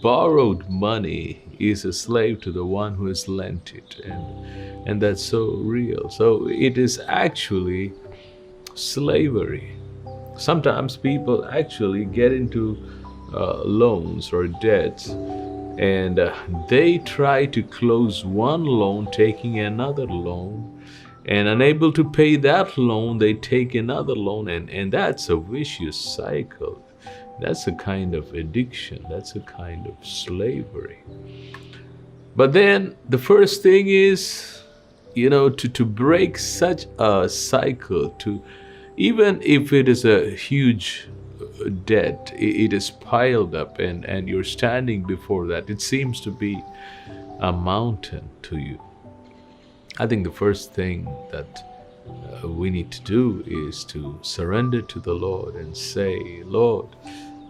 borrowed money is a slave to the one who has lent it, and that's so real. So it is actually slavery. Sometimes people actually get into loans or debts, and they try to close one loan taking another loan, and unable to pay that loan they take another loan, and that's a vicious cycle. That's a kind of addiction, that's a kind of slavery. But then the first thing is, to break such a cycle, to even if it is a huge debt, it is piled up, and you're standing before that, it seems to be a mountain to you. I think the first thing that we need to do is to surrender to the Lord and say, Lord,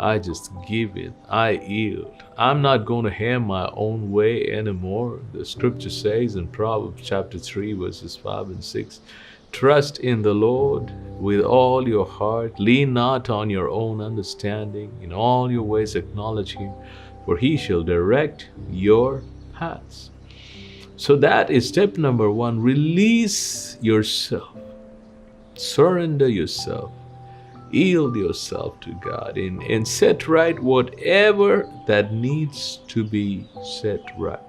I just give it. I yield. I'm not going to have my own way anymore. The scripture says in Proverbs chapter 3, verses 5 and 6, trust in the Lord with all your heart. Lean not on your own understanding. In all your ways acknowledge him, for he shall direct your paths. So that is step number one. Release yourself. Surrender yourself. Yield yourself to God, and set right whatever that needs to be set right.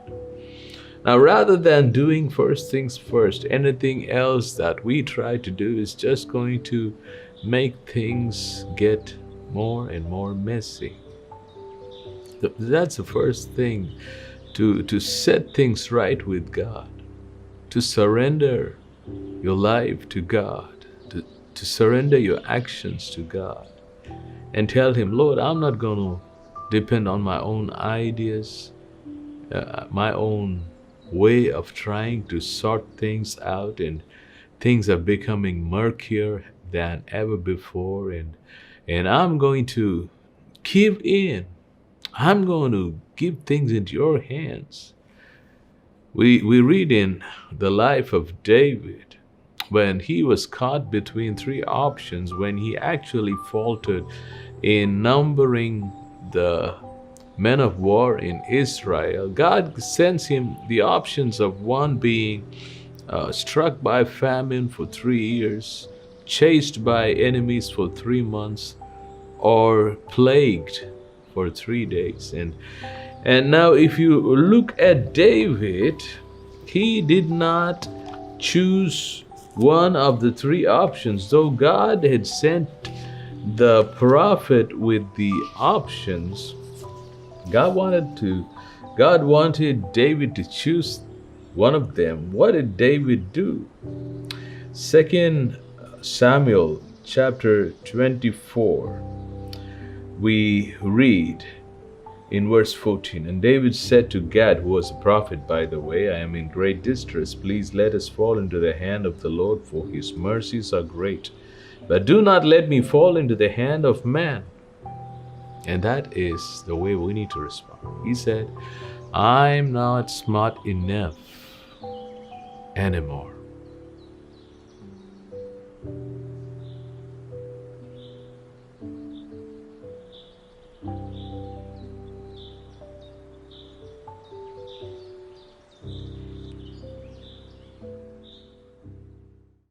Now, rather than doing first things first, anything else that we try to do is just going to make things get more and more messy. That's the first thing, to set things right with God, to surrender your life to God, to surrender your actions to God, and tell him, Lord, I'm not going to depend on my own ideas, my own way of trying to sort things out, and things are becoming murkier than ever before, and I'm going to give in. I'm going to give things into your hands. We read in the life of David, when he was caught between three options, when he actually faltered in numbering the men of war in Israel, God sends him the options of one being struck by famine for 3 years, chased by enemies for 3 months, or plagued for 3 days. And now if you look at David, he did not choose one of the three options. Though God had sent the prophet with the options, God wanted David to choose one of them. What did David do? 2 Samuel chapter 24, we read in verse 14, and David said to Gad, who was a prophet, by the way, I am in great distress. Please let us fall into the hand of the Lord, for his mercies are great. But do not let me fall into the hand of man. And that is the way we need to respond. He said, I'm not smart enough anymore.